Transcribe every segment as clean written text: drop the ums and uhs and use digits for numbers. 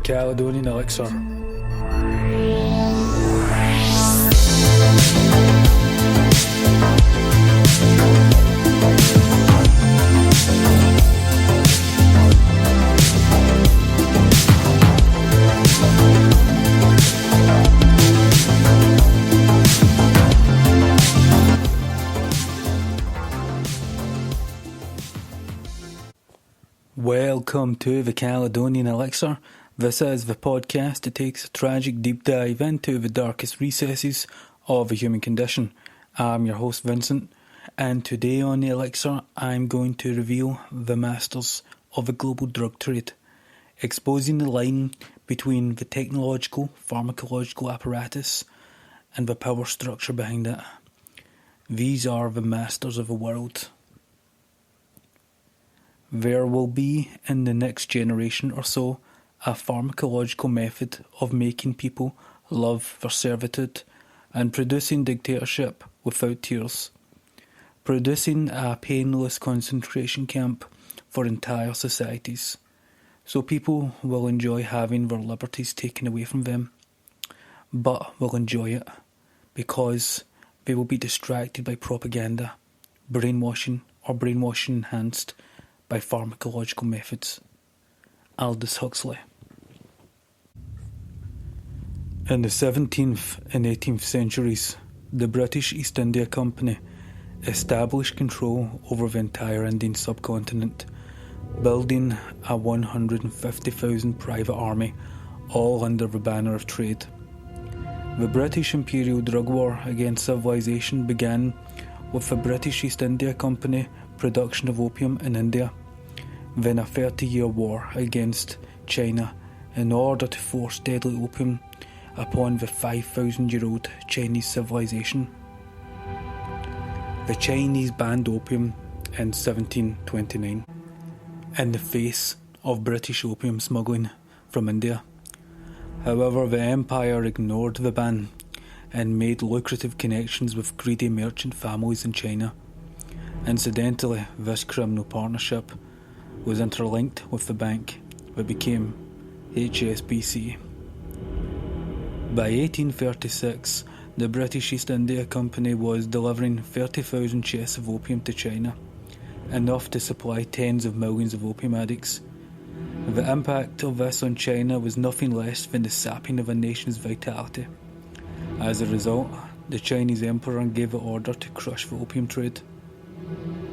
Caledonian Elixir. Welcome to the Caledonian Elixir. This is the podcast that takes a tragic deep dive into the darkest recesses of the human condition. I'm your host Vincent, and today on the Elixir I'm going to reveal the masters of the global drug trade, exposing the line between the technological, pharmacological apparatus and the power structure behind it. These are the masters of the world. There will be, in the next generation or so, a pharmacological method of making people love their servitude and producing dictatorship without tears, producing a painless concentration camp for entire societies, so people will enjoy having their liberties taken away from them, but will enjoy it because they will be distracted by propaganda, brainwashing or brainwashing enhanced by pharmacological methods. Aldous Huxley. In the 17th and 18th centuries, the British East India Company established control over the entire Indian subcontinent, building a 150,000 private army, all under the banner of trade. The British Imperial Drug War against civilization began with the British East India Company production of opium in India, then a 30-year war against China in order to force deadly opium upon the 5,000-year-old Chinese civilization. The Chinese banned opium in 1729 in the face of British opium smuggling from India. However, the empire ignored the ban and made lucrative connections with greedy merchant families in China. Incidentally, this criminal partnership was interlinked with the bank that became HSBC. By 1836, the British East India Company was delivering 30,000 chests of opium to China, enough to supply tens of millions of opium addicts. The impact of this on China was nothing less than the sapping of a nation's vitality. As a result, the Chinese emperor gave the order to crush the opium trade.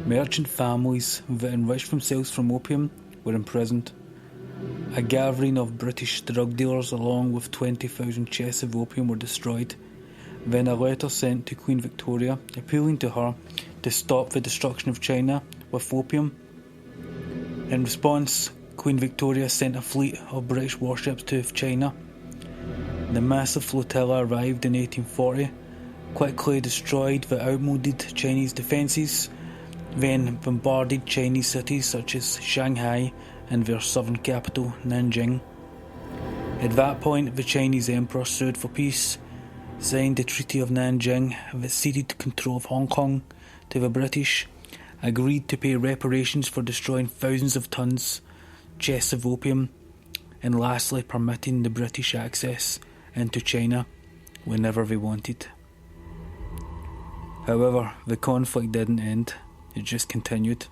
Merchant families that enriched themselves from opium were imprisoned. A gathering of British drug dealers along with 20,000 chests of opium were destroyed. Then a letter sent to Queen Victoria appealing to her to stop the destruction of China with opium. In response, Queen Victoria sent a fleet of British warships to China. The massive flotilla arrived in 1840, quickly destroyed the outmoded Chinese defences, then bombarded Chinese cities such as Shanghai and their southern capital, Nanjing. At that point, the Chinese emperor sued for peace, signed the Treaty of Nanjing that ceded control of Hong Kong to the British, agreed to pay reparations for destroying thousands of tons, chests of opium, and lastly permitting the British access into China whenever they wanted. However, the conflict didn't end. It just continued.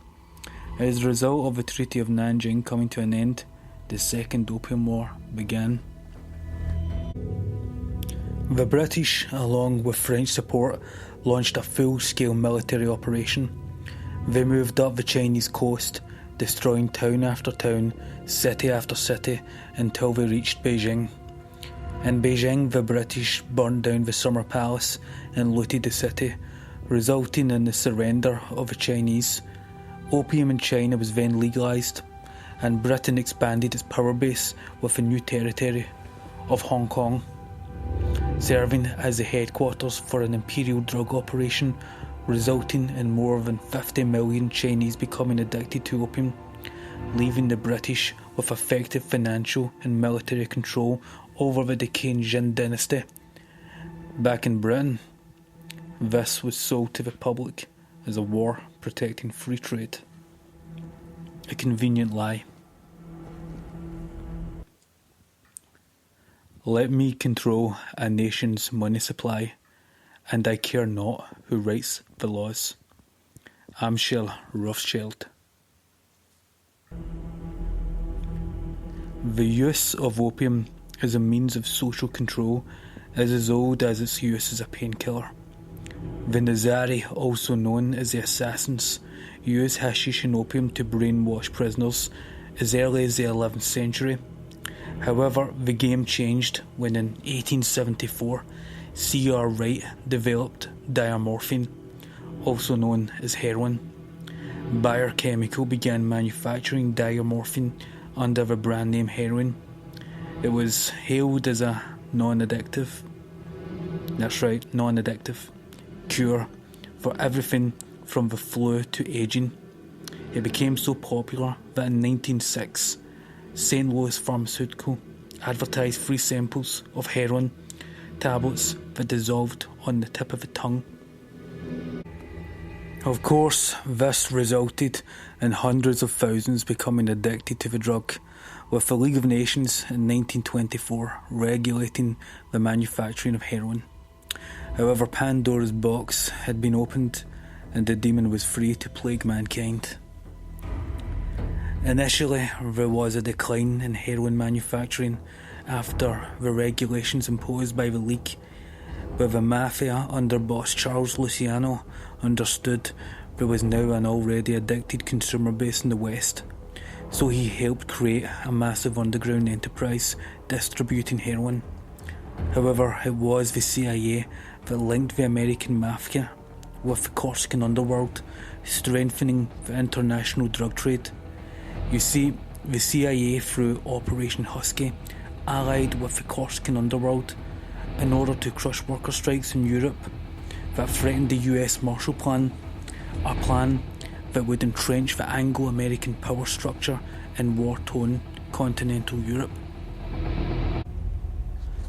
As a result of the Treaty of Nanjing coming to an end, the Second Opium War began. The British, along with French support, launched a full-scale military operation. They moved up the Chinese coast, destroying town after town, city after city, until they reached Beijing. In Beijing, the British burnt down the Summer Palace and looted the city, resulting in the surrender of the Chinese. Opium in China was then legalised, and Britain expanded its power base with a new territory of Hong Kong, serving as the headquarters for an imperial drug operation, resulting in more than 50 million Chinese becoming addicted to opium, leaving the British with effective financial and military control over the decaying Jin dynasty. Back in Britain, this was sold to the public as a war protecting free trade. A convenient lie. Let me control a nation's money supply, and I care not who writes the laws. Amschel Rothschild. The use of opium as a means of social control is as old as its use as a painkiller. The Nizari, also known as the Assassins, used hashish and opium to brainwash prisoners as early as the 11th century. However, the game changed when in 1874 C.R. Wright developed diamorphine, also known as heroin. Bayer Chemical began manufacturing diamorphine under the brand name Heroin. It was hailed as a non-addictive, that's right, non-addictive, cure for everything from the flu to aging. It became so popular that in 1906, St. Louis Pharmaceutical advertised 3 samples of heroin tablets that dissolved on the tip of the tongue. Of course, this resulted in hundreds of thousands becoming addicted to the drug, with the League of Nations in 1924 regulating the manufacturing of heroin. However, Pandora's box had been opened and the demon was free to plague mankind. Initially, there was a decline in heroin manufacturing after the regulations imposed by the League, but the mafia under boss Charles Luciano understood there was now an already addicted consumer base in the West, so he helped create a massive underground enterprise distributing heroin. However, it was the CIA that linked the American mafia with the Corsican underworld, strengthening the international drug trade. You see, the CIA, through Operation Husky, allied with the Corsican underworld in order to crush worker strikes in Europe that threatened the US Marshall Plan, a plan that would entrench the Anglo-American power structure in war-torn continental Europe.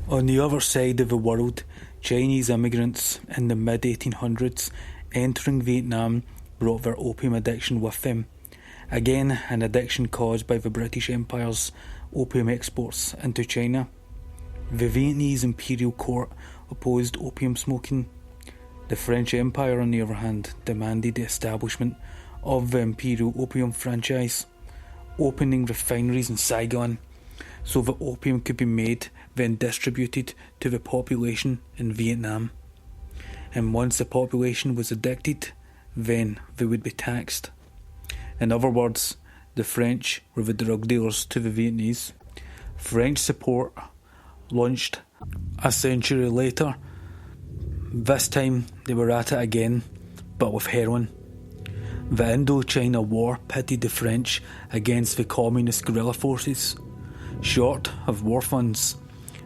On the other side of the world, Chinese immigrants in the mid-1800s entering Vietnam brought their opium addiction with them. Again, an addiction caused by the British Empire's opium exports into China. The Vietnamese imperial court opposed opium smoking. The French Empire, on the other hand, demanded the establishment of the imperial opium franchise, opening refineries in Saigon so that opium could be made, then distributed to the population in Vietnam. And once the population was addicted, then they would be taxed. In other words, the French were the drug dealers to the Vietnamese. French support launched a century later. This time they were at it again, but with heroin. The Indochina War pitted the French against the communist guerrilla forces. Short of war funds,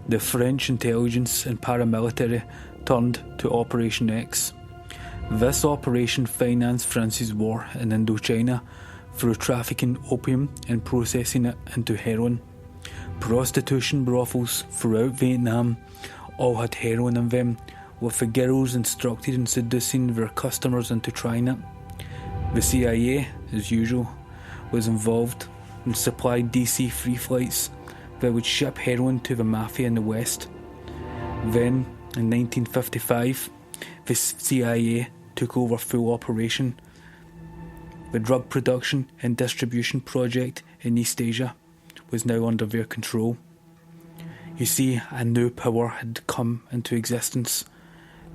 the French intelligence and paramilitary turned to Operation X. This operation financed France's war in Indochina through trafficking opium and processing it into heroin. Prostitution brothels throughout Vietnam all had heroin in them, with the girls instructed in seducing their customers into trying it. The CIA, as usual, was involved and supplied DC free flights that would ship heroin to the mafia in the West. Then, in 1955, the CIA took over full operation. The drug production and distribution project in East Asia was now under their control. You see, a new power had come into existence.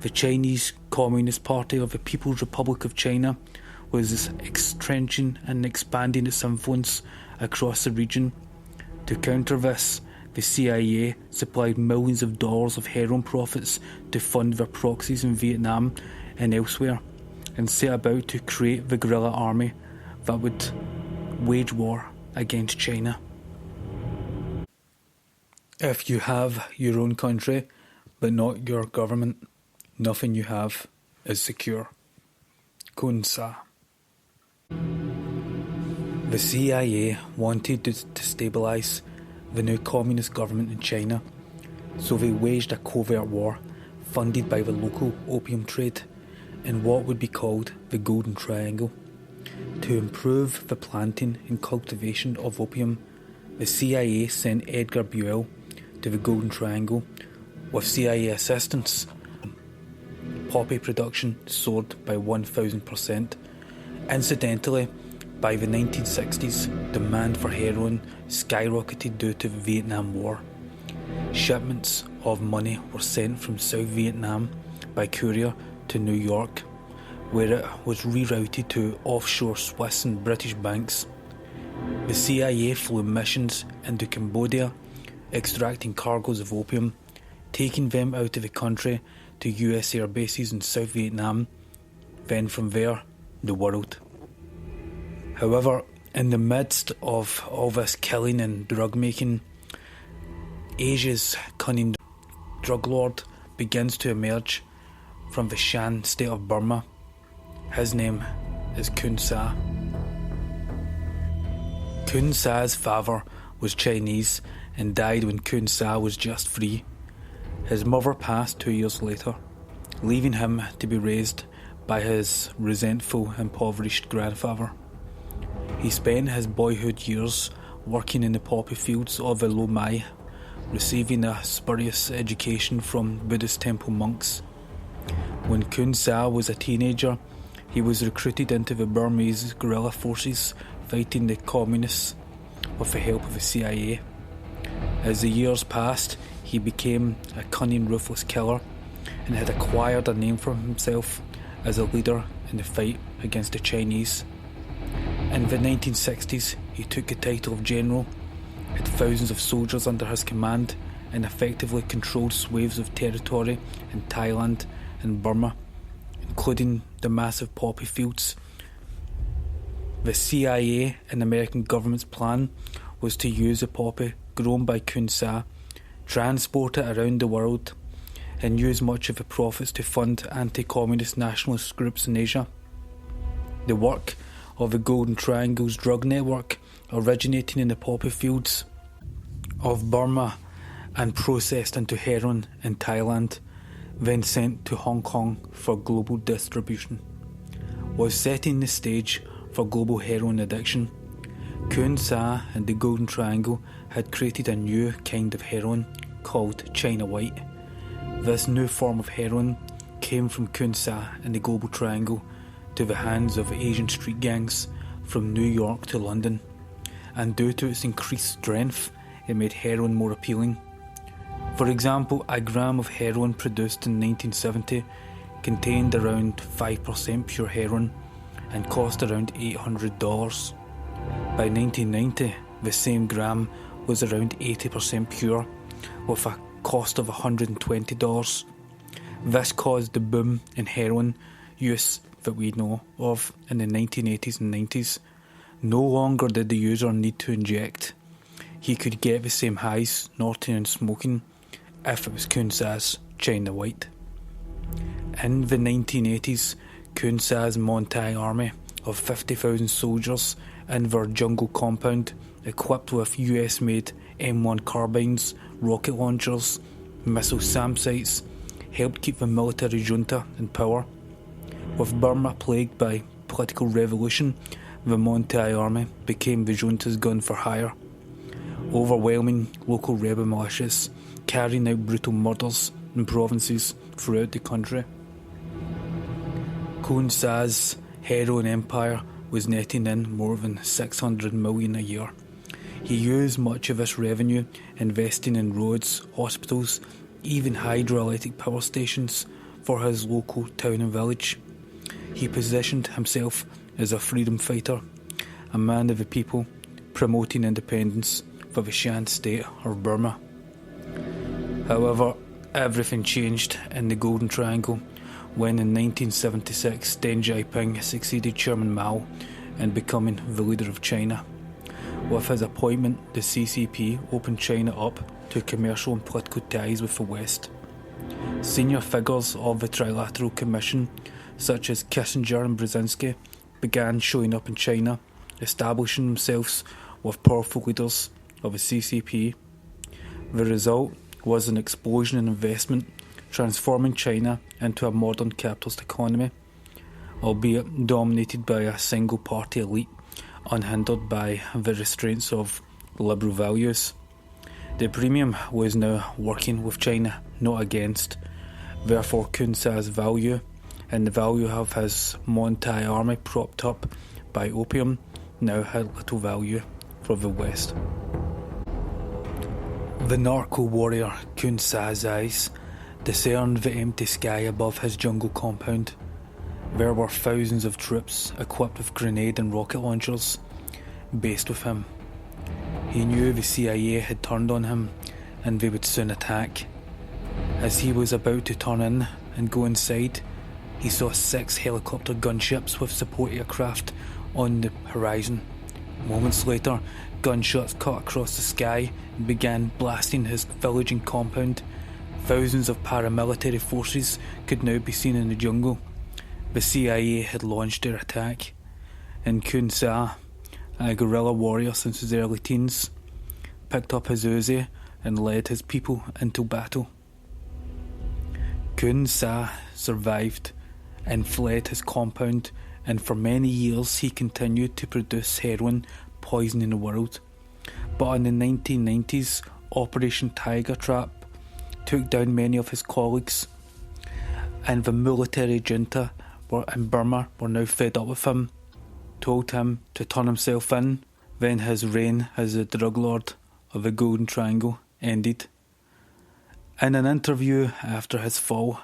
The Chinese Communist Party of the People's Republic of China was entrenching and expanding its influence across the region. To counter this, the CIA supplied millions of dollars of heroin profits to fund their proxies in Vietnam and elsewhere, and set about to create the guerrilla army that would wage war against China. If you have your own country, but not your government, nothing you have is secure. Khun Sa. The CIA wanted to destabilise the new communist government in China, so they waged a covert war funded by the local opium trade in what would be called the Golden Triangle. To improve the planting and cultivation of opium, the CIA sent Edgar Buell to the Golden Triangle with CIA assistance. Poppy production soared by 1,000%. Incidentally, by the 1960s, demand for heroin skyrocketed due to the Vietnam War. Shipments of money were sent from South Vietnam by courier to New York, where it was rerouted to offshore Swiss and British banks. The CIA flew missions into Cambodia, extracting cargoes of opium, taking them out of the country to US air bases in South Vietnam, then from there, the world. However, in the midst of all this killing and drug making, Asia's cunning drug lord begins to emerge from the Shan state of Burma. His name is Khun Sa. Khun Sa's father was Chinese and died when Khun Sa was just 3. His mother passed 2 years later, leaving him to be raised by his resentful, impoverished grandfather. He spent his boyhood years working in the poppy fields of the Lo Mai, receiving a spurious education from Buddhist temple monks. When Khun Sa was a teenager, he was recruited into the Burmese guerrilla forces fighting the communists with the help of the CIA. As the years passed, he became a cunning, ruthless killer and had acquired a name for himself as a leader in the fight against the Chinese. In the 1960s, he took the title of general, had thousands of soldiers under his command, and effectively controlled swathes of territory in Thailand and Burma, including the massive poppy fields. The CIA and American government's plan was to use the poppy grown by Khun Sa, transport it around the world, and use much of the profits to fund anti-communist nationalist groups in Asia. The work of the Golden Triangle's drug network, originating in the poppy fields of Burma and processed into heroin in Thailand, then sent to Hong Kong for global distribution, was setting the stage for global heroin addiction. Khun Sa and the Golden Triangle had created a new kind of heroin called China White. This new form of heroin came from Khun Sa and the Global Triangle to the hands of Asian street gangs from New York to London, and due to its increased strength, it made heroin more appealing. For example, a gram of heroin produced in 1970 contained around 5% pure heroin and cost around $800. By 1990, the same gram was around 80% pure, with a cost of $120. This caused the boom in heroin use that we know of in the 1980s and 90s. No longer did the user need to inject. He could get the same highs snorting and smoking if it was Khun Sa's China White. In the 1980s, Khun Sa's Montai army of 50,000 soldiers in their jungle compound, equipped with US-made M1 carbines, rocket launchers, missile SAM sites, helped keep the military junta in power. With Burma plagued by political revolution, the Montai army became the junta's gun for hire, overwhelming local rebel militias, carrying out brutal murders in provinces throughout the country. Khun Sa's heroin empire was netting in more than $600 million a year. He used much of this revenue investing in roads, hospitals, even hydroelectric power stations for his local town and village. He positioned himself as a freedom fighter, a man of the people, promoting independence for the Shan state of Burma. However, everything changed in the Golden Triangle when in 1976 Deng Xiaoping succeeded Chairman Mao in becoming the leader of China. With his appointment, the CCP opened China up to commercial and political ties with the West. Senior figures of the Trilateral Commission, such as Kissinger and Brzezinski, began showing up in China, establishing themselves with powerful leaders of the CCP. The result was an explosion in investment, transforming China into a modern capitalist economy, albeit dominated by a single-party elite, unhindered by the restraints of liberal values. The premium was now working with China, not against. Therefore, Khun Sa's value and the value of his Montai army propped up by opium now had little value for the West. The narco-warrior Khun Sa's eyes discerned the empty sky above his jungle compound. There were thousands of troops equipped with grenade and rocket launchers based with him. He knew the CIA had turned on him and they would soon attack. As he was about to turn in and go inside, he saw 6 helicopter gunships with support aircraft on the horizon. Moments later, gunshots cut across the sky and began blasting his village and compound. Thousands of paramilitary forces could now be seen in the jungle. The CIA had launched their attack, and Khun Sa, a guerrilla warrior since his early teens, picked up his Uzi and led his people into battle. Khun Sa survived and fled his compound, and for many years he continued to produce heroin, poisoning the world. But in the 1990s, Operation Tiger Trap took down many of his colleagues, and the military junta in Burma were now fed up with him, told him to turn himself in. Then his reign as the drug lord of the Golden Triangle ended. In an interview after his fall,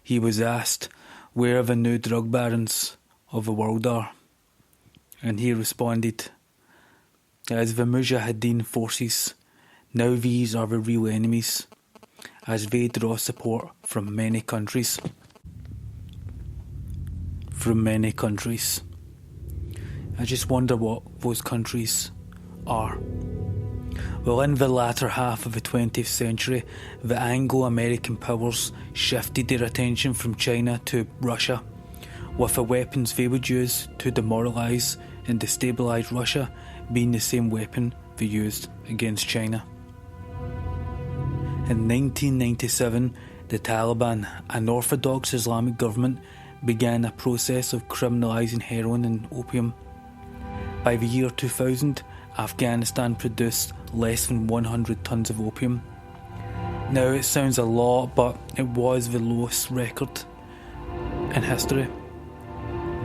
he was asked where the new drug barons of the world are, and he responded, "As the Mujahideen forces, now these are the real enemies, as they draw support from many countries." I just wonder what those countries are. Well, in the latter half of the 20th century, the Anglo-American powers shifted their attention from China to Russia, with the weapons they would use to demoralise and destabilise Russia being the same weapon they used against China. In 1997, the Taliban, an orthodox Islamic government, began a process of criminalising heroin and opium. By the year 2000, Afghanistan produced less than 100 tons of opium. Now it sounds a lot, but it was the lowest record in history.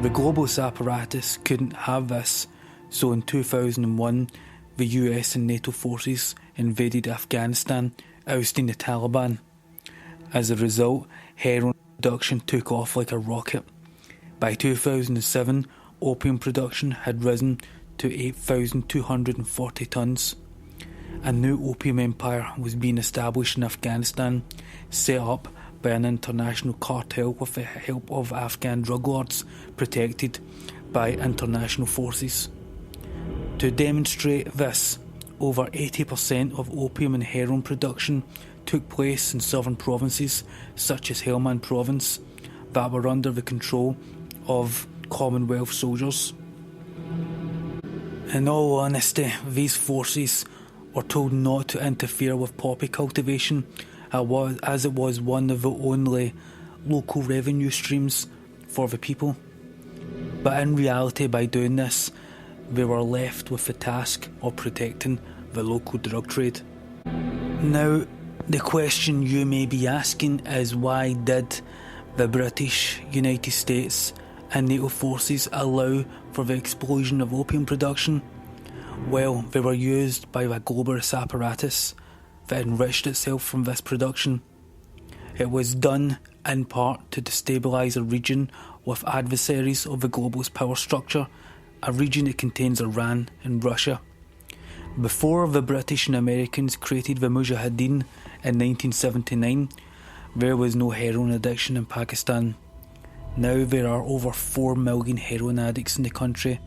The globalist apparatus couldn't have this, so in 2001 the US and NATO forces invaded Afghanistan, ousting the Taliban. As a result, heroin production took off like a rocket. By 2007, opium production had risen to 8,240 tons. A new opium empire was being established in Afghanistan, set up by an international cartel with the help of Afghan drug lords, protected by international forces. To demonstrate this, over 80% of opium and heroin production took place in southern provinces such as Helmand province that were under the control of Commonwealth soldiers. In all honesty, these forces were told not to interfere with poppy cultivation, as it was one of the only local revenue streams for the people. But in reality, by doing this, they were left with the task of protecting the local drug trade. Now, the question you may be asking is, why did the British, United States and NATO forces allow for the explosion of opium production? Well, they were used by the globalist apparatus that enriched itself from this production. It was done in part to destabilise a region with adversaries of the globalist power structure, a region that contains Iran and Russia. Before the British and Americans created the Mujahideen in 1979, there was no heroin addiction in Pakistan. Now there are over 4 million heroin addicts in the country,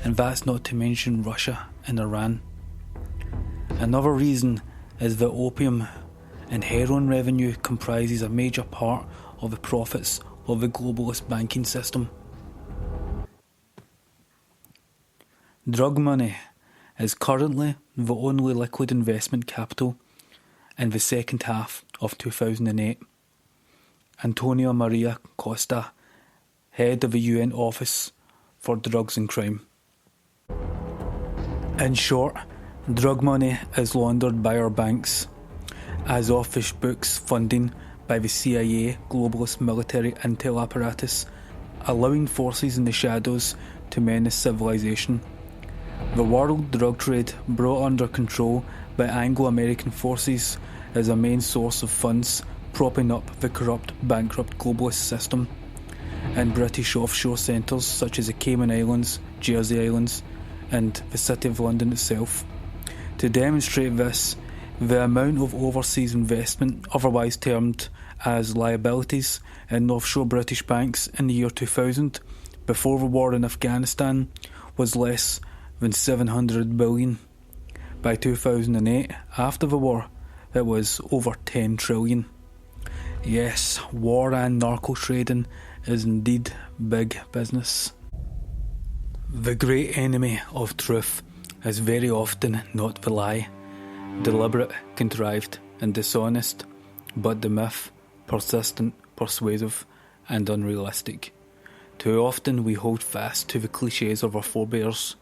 and that's not to mention Russia and Iran. Another reason is that opium and heroin revenue comprises a major part of the profits of the globalist banking system. Drug money is currently the only liquid investment capital in the second half of 2008. Antonio Maria Costa, head of the UN Office for Drugs and Crime. In short, Drug money is laundered by our banks, as office books funding by the CIA globalist military intel apparatus, allowing forces in the shadows to menace civilization. The world drug trade, brought under control by Anglo-American forces, is a main source of funds propping up the corrupt, bankrupt globalist system in British offshore centres such as the Cayman Islands, Jersey Islands and the City of London itself. To demonstrate this, the amount of overseas investment, otherwise termed as liabilities, in offshore British banks in the year 2000, before the war in Afghanistan, was less than 700 billion. By 2008, after the war, it was over 10 trillion. Yes, war and narco trading is indeed big business. The great enemy of truth is very often not the lie, deliberate, contrived and dishonest, but the myth, persistent, persuasive and unrealistic. Too often we hold fast to the clichés of our forebears.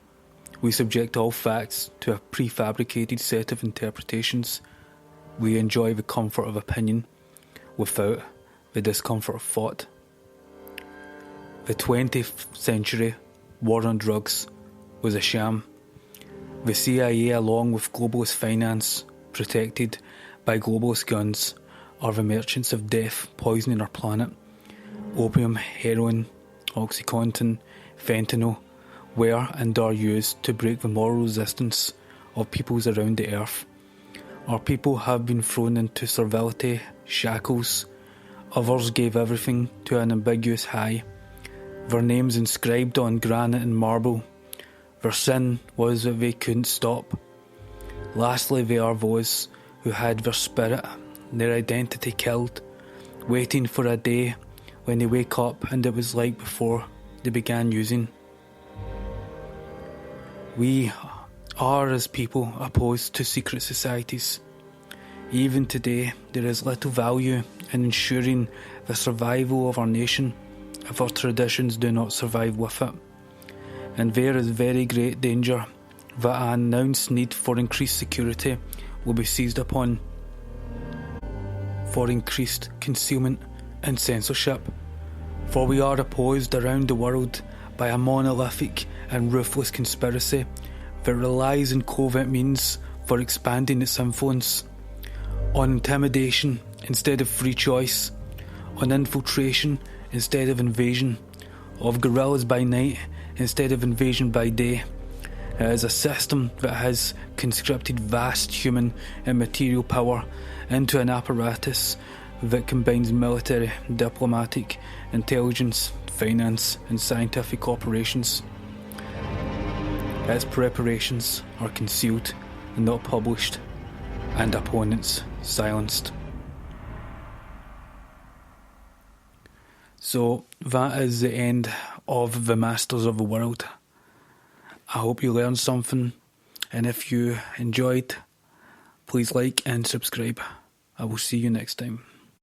We subject all facts to a prefabricated set of interpretations. We enjoy the comfort of opinion without the discomfort of thought. The 20th century war on drugs was a sham. The CIA, along with globalist finance, protected by globalist guns, are the merchants of death poisoning our planet. Opium, heroin, oxycontin, fentanyl were and are used to break the moral resistance of peoples around the earth. Our people have been thrown into servility, shackles. Others gave everything to an ambiguous high. Their names inscribed on granite and marble. Their sin was that they couldn't stop. Lastly, they are those who had their spirit, their identity killed, waiting for a day when they wake up and it was like before they began using. We are, as people, opposed to secret societies. Even today, there is little value in ensuring the survival of our nation if our traditions do not survive with it. And there is very great danger that an announced need for increased security will be seized upon, for increased concealment and censorship. For we are opposed around the world by a monolithic and ruthless conspiracy that relies on covert means for expanding its influence, on intimidation instead of free choice, on infiltration instead of invasion, of guerrillas by night instead of invasion by day. It is a system that has conscripted vast human and material power into an apparatus that combines military, diplomatic, intelligence, finance and scientific operations. Its preparations are concealed and not published, and opponents silenced. So that is the end of the Masters of the World. I hope you learned something, and if you enjoyed, please like and subscribe. I will see you next time.